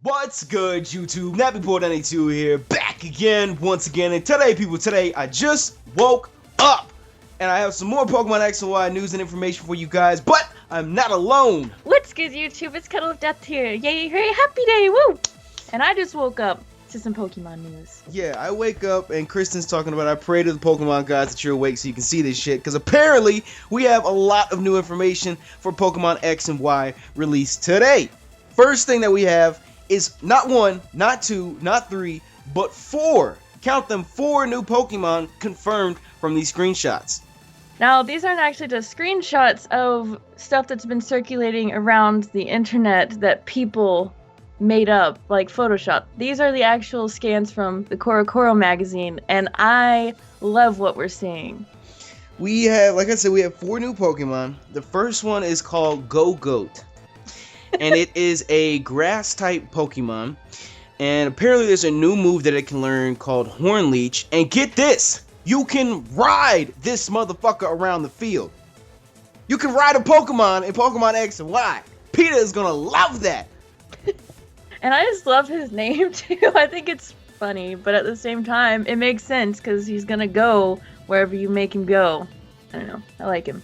What's good, YouTube? Nappy92 here, back again, once again. And today, I just woke up. And I have some more Pokemon X and Y news and information for you guys, but I'm not alone. What's good, YouTube? It's CuddleofDeath here. Yay, hooray, happy day, woo! And I just woke up to some Pokemon news. Yeah, I wake up and Kristen's talking about, I pray to the Pokemon gods that you're awake so you can see this shit, because apparently we have a lot of new information for Pokemon X and Y released today. First thing that we have is not one, not two, not three, but four. Count them, 4 new Pokemon confirmed from these screenshots. Now, these aren't actually just screenshots of stuff that's been circulating around the internet that people made up, like Photoshop. These are the actual scans from the CoroCoro magazine, and I love what we're seeing. We have, like I said, we have 4 new Pokemon. The first one is called Go-Goat. And it is a grass-type Pokemon. And apparently there's a new move that it can learn called Horn Leech. And get this! You can ride this motherfucker around the field. You can ride a Pokemon in Pokemon X and Y. Peter is gonna love that. And I just love his name, too. I think it's funny, but at the same time, it makes sense because he's gonna go wherever you make him go. I don't know. I like him.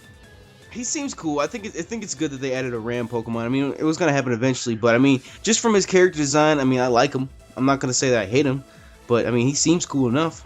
He seems cool. I think it's good that they added a Ram Pokemon. I mean, it was gonna happen eventually, but I mean, just from his character design, I mean, I like him. I'm not gonna say that I hate him, but I mean, he seems cool enough.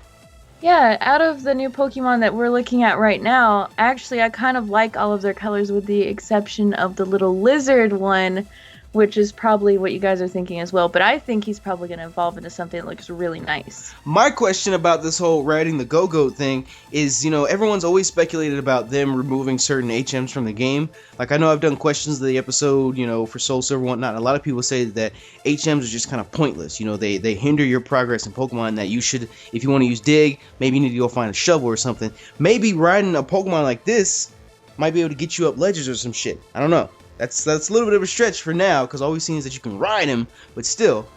Yeah, out of the new Pokemon that we're looking at right now, actually, I kind of like all of their colors with the exception of the little lizard one, which is probably what you guys are thinking as well, but I think he's probably going to evolve into something that looks really nice. My question about this whole riding the Go-Goat thing is, you know, everyone's always speculated about them removing certain HMs from the game. Like, I know I've done questions of the episode, you know, for Soul Silver and whatnot. A lot of people say that HMs are just kind of pointless. You know, they hinder your progress in Pokemon, that you should, if you want to use Dig, maybe you need to go find a shovel or something. Maybe riding a Pokemon like this might be able to get you up ledges or some shit. I don't know. That's a little bit of a stretch for now, because all we've seen is that you can ride him, but still,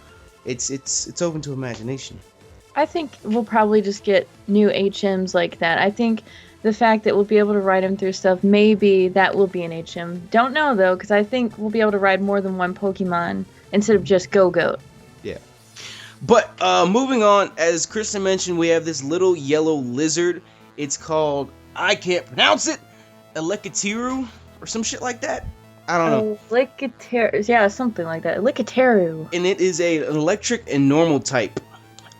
it's open to imagination. I think we'll probably just get new HMs like that. I think the fact that we'll be able to ride him through stuff, maybe that will be an HM. Don't know, though, because I think we'll be able to ride more than one Pokemon instead of just Go-Goat. Yeah. But moving on, as Kristen mentioned, we have this little yellow lizard. It's called, I can't pronounce it, Elekatiru, or some shit like that. I don't know. Lickitung, yeah, something like that. Lickitung. And it is an electric and normal type.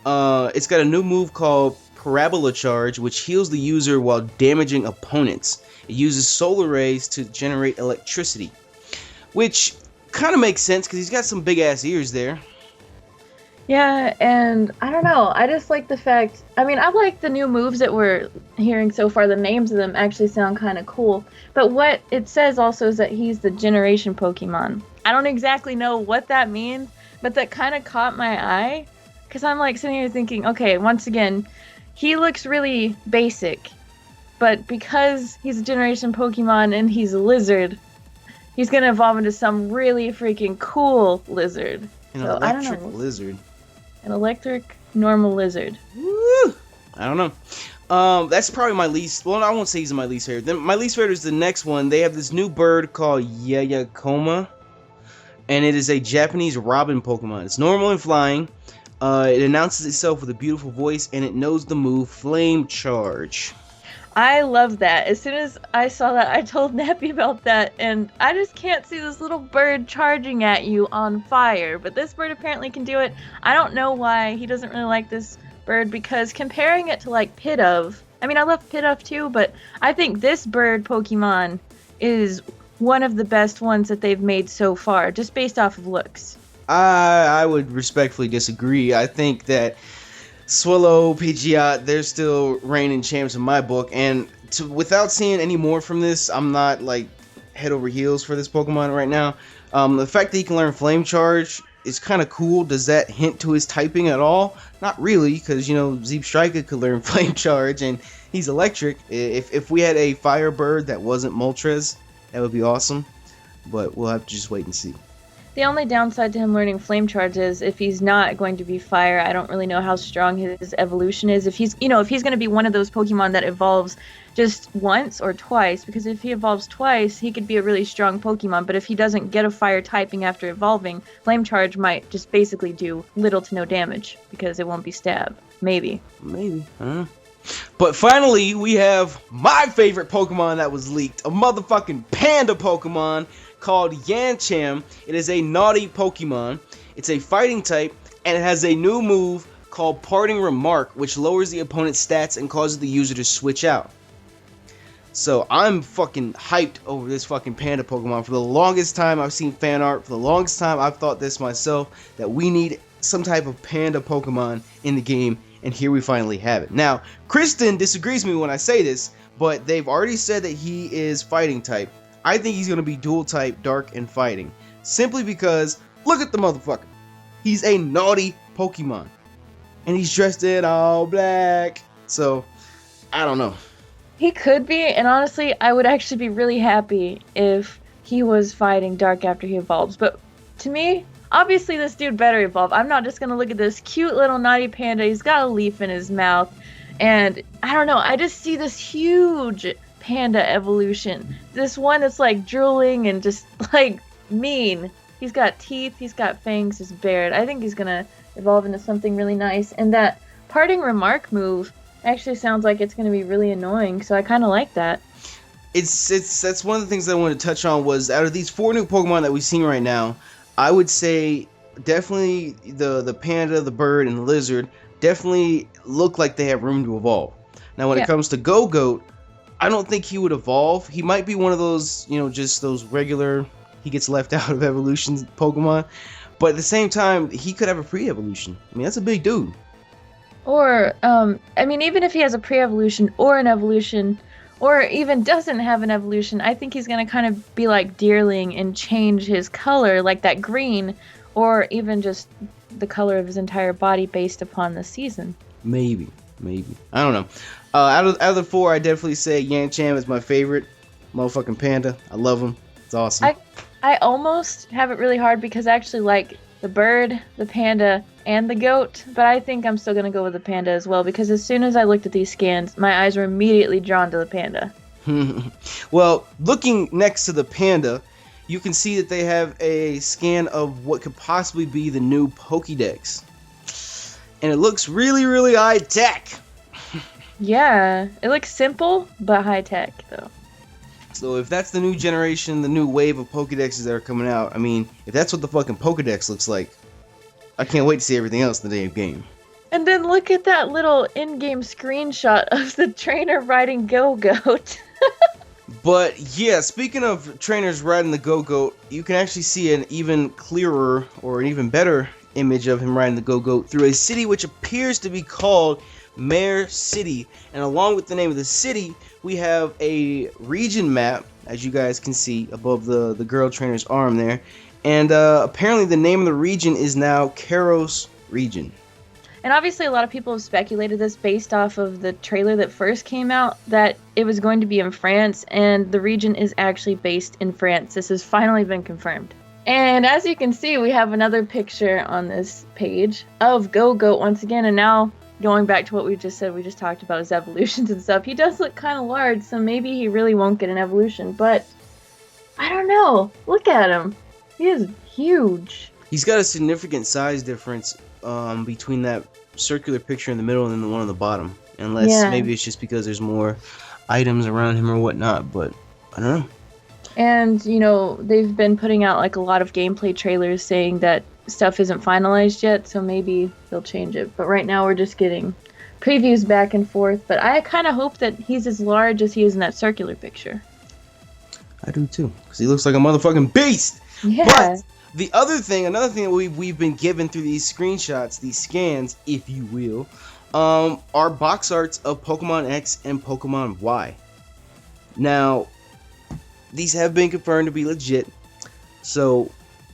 It's got a new move called Parabola Charge, which heals the user while damaging opponents. It uses solar rays to generate electricity, which kind of makes sense because he's got some big ass ears there. Yeah, and I don't know. I just like the fact. I mean, I like the new moves that we're hearing so far. The names of them actually sound kind of cool. But what it says also is that he's the generation Pokemon. I don't exactly know what that means, but that kind of caught my eye. Because I'm like sitting here thinking, okay, once again, he looks really basic. But because he's a generation Pokemon and he's a lizard, he's going to evolve into some really freaking cool lizard. An electric lizard. An electric normal lizard. Woo! I don't know. That's probably my least. Well, I won't say he's my least favorite. Then my least favorite is the next one. They have this new bird called Yayakoma, and it is a Japanese robin Pokemon. It's normal and flying. It announces itself with a beautiful voice, and it knows the move Flame Charge. I love that. As soon as I saw that, I told Nappy about that, and I just can't see this little bird charging at you on fire. But this bird apparently can do it. I don't know why he doesn't really like this bird, because comparing it to like Pidove, I mean, I love Pidove too, but I think this bird Pokemon is one of the best ones that they've made so far, just based off of looks. I would respectfully disagree. I think that Swallow, Pidgeot, they're still reigning champs in my book, and without seeing any more from this, I'm not like head over heels for this Pokemon right now. The fact that he can learn Flame Charge is kind of cool. Does that hint to his typing at all? Not really, because, you know, Zeepstrika could learn Flame Charge, and he's electric. If we had a fire bird that wasn't Moltres, that would be awesome, but we'll have to just wait and see. The only downside to him learning Flame Charge is if he's not going to be fire, I don't really know how strong his evolution is. If he's going to be one of those Pokemon that evolves just once or twice, because if he evolves twice, he could be a really strong Pokemon, but if he doesn't get a fire typing after evolving, Flame Charge might just basically do little to no damage, because it won't be stab. Maybe. I don't know. But finally, we have my favorite Pokemon that was leaked, a motherfucking panda Pokemon called Yancham. It is a naughty Pokemon. It's a fighting type, and it has a new move called Parting Remark, which lowers the opponent's stats and causes the user to switch out. So I'm fucking hyped over this fucking panda Pokemon. For the longest time I've seen fan art, for the longest time I've thought this myself, that we need some type of panda Pokemon in the game, and here we finally have it. Now, Kristen disagrees with me when I say this, but they've already said that he is fighting type. I think he's going to be dual type, dark and fighting. Simply because, look at the motherfucker. He's a naughty Pokemon. And he's dressed in all black. So, I don't know. He could be, and honestly, I would actually be really happy if he was fighting dark after he evolves. But to me, obviously this dude better evolve. I'm not just going to look at this cute little naughty panda. He's got a leaf in his mouth. And I don't know, I just see this huge panda evolution. This one that's like drooling and just like mean. He's got teeth, he's got fangs, he's bared. I think he's gonna evolve into something really nice. And that Parting Remark move actually sounds like it's gonna be really annoying, so I kinda like that. That's one of the things that I wanted to touch on was out of these 4 new Pokemon that we've seen right now, I would say definitely the panda, the bird, and the lizard definitely look like they have room to evolve. Now when it comes to Go-Goat, I don't think he would evolve. He might be one of those, just those regular, he gets left out of evolution Pokemon. But at the same time, he could have a pre-evolution. I mean, that's a big dude. Or, even if he has a pre-evolution or an evolution, or even doesn't have an evolution, I think he's going to kind of be like Deerling and change his color, like that green, or even just the color of his entire body based upon the season. Maybe. I don't know. Out of the 4, I definitely say Yancham is my favorite. Motherfucking panda. I love him. It's awesome. I almost have it really hard because I actually like the bird, the panda, and the goat, but I think I'm still going to go with the panda as well because as soon as I looked at these scans, my eyes were immediately drawn to the panda. Well, looking next to the panda, you can see that they have a scan of what could possibly be the new Pokédex. And it looks really, really high-tech. Yeah, it looks simple, but high-tech, though. So if that's the new generation, the new wave of Pokédexes that are coming out, I mean, if that's what the fucking Pokédex looks like, I can't wait to see everything else in the damn game. And then look at that little in-game screenshot of the trainer riding Go-Goat. But yeah, speaking of trainers riding the Go-Goat, you can actually see an even clearer or an even better image of him riding the Go-Goat through a city which appears to be called Mare City. And along with the name of the city, we have a region map, as you guys can see above the girl trainer's arm there. And apparently the name of the region is now Karos region. And obviously a lot of people have speculated this based off of the trailer that first came out, that it was going to be in France, and the region is actually based in France. This has finally been confirmed. And as you can see, we have another picture on this page of Go-Goat once again, and now going back to what we just said, we just talked about his evolutions and stuff. He does look kind of large, so maybe he really won't get an evolution, but I don't know. Look at him. He is huge. He's got a significant size difference between that circular picture in the middle and then the one on the bottom. Unless maybe it's just because there's more items around him or whatnot, but I don't know. And, they've been putting out like a lot of gameplay trailers saying that stuff isn't finalized yet, so maybe they'll change it. But right now we're just getting previews back and forth. But I kind of hope that he's as large as he is in that circular picture. I do too, because he looks like a motherfucking beast. Yeah. But another thing that we've been given through these screenshots, these scans, if you will, are box arts of Pokemon X and Pokemon Y. Now, these have been confirmed to be legit, so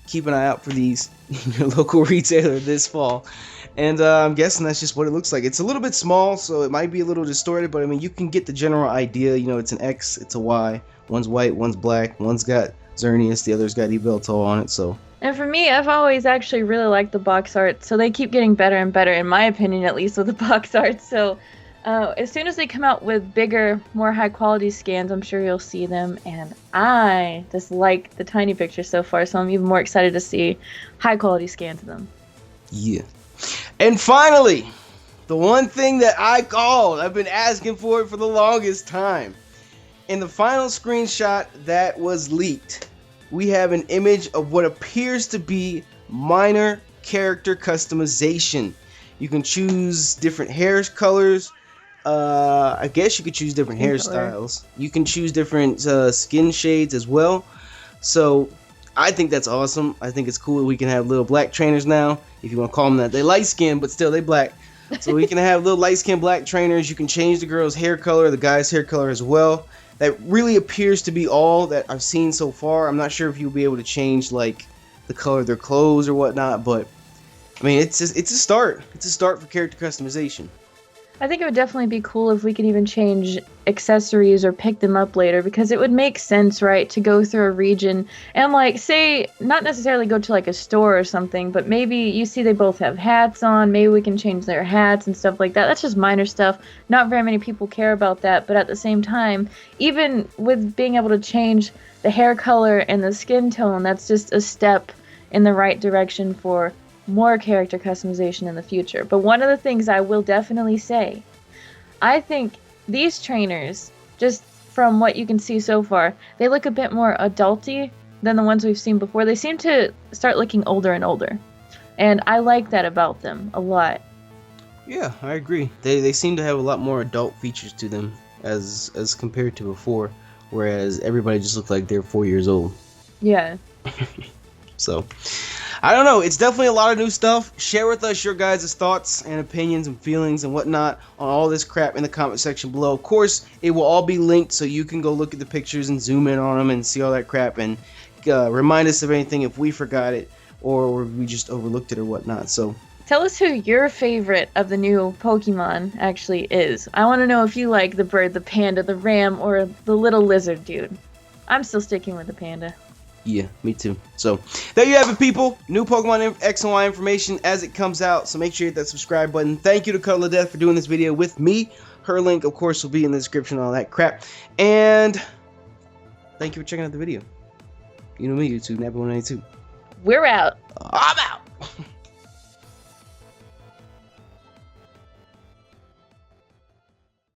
keep an eye out for these in your local retailer this fall. And I'm guessing that's just what it looks like. It's a little bit small, so it might be a little distorted, but I mean, you can get the general idea. It's an X, it's a Y. One's white, one's black, one's got Xerneas. The other's got Yveltal on it, so. And for me, I've always actually really liked the box art, so they keep getting better and better, in my opinion at least, with the box art. So as soon as they come out with bigger, more high-quality scans, I'm sure you'll see them. And I just like the tiny pictures so far, so I'm even more excited to see high-quality scans of them. Yeah. And finally, the one thing that I called, I've been asking for it for the longest time. In the final screenshot that was leaked, we have an image of what appears to be minor character customization. You can choose different hair colors. I guess you could choose different hairstyles. You can choose different skin shades as well. So I think that's awesome. I think it's cool. We can have little black trainers now, if you want to call them that. They light skin, but still they black. So we can have little light skin black trainers. You can change the girl's hair color, the guy's hair color as well. That really appears to be all that I've seen so far. I'm not sure if you'll be able to change like the color of their clothes or whatnot, but I mean it's a start. It's a start for character customization. I think it would definitely be cool if we could even change accessories or pick them up later, because it would make sense, right, to go through a region and, like, say, not necessarily go to, like, a store or something, but maybe you see they both have hats on, maybe we can change their hats and stuff like that. That's just minor stuff. Not very many people care about that, but at the same time, even with being able to change the hair color and the skin tone, that's just a step in the right direction for more character customization in the future. But one of the things I will definitely say, I think these trainers, just from what you can see so far, they look a bit more adulty than the ones we've seen before. They seem to start looking older and older, and I like that about them a lot. Yeah, I agree. They seem to have a lot more adult features to them as compared to before, whereas everybody just looked like they're 4 years old. Yeah. So I don't know. It's definitely a lot of new stuff. Share with us your guys' thoughts and opinions and feelings and whatnot on all this crap in the comment section below. Of course, it will all be linked so you can go look at the pictures and zoom in on them and see all that crap and remind us of anything if we forgot it or we just overlooked it or whatnot. So tell us who your favorite of the new Pokemon actually is. I want to know if you like the bird, the panda, the ram, or the little lizard dude. I'm still sticking with the panda. Yeah, me too. So, there you have it, people. New Pokemon X and Y information as it comes out. So make sure you hit that subscribe button. Thank you to CuddleofDeath for doing this video with me. Her link, of course, will be in the description and all that crap. And thank you for checking out the video. You know me, YouTube, Nappy192. We're out. I'm out.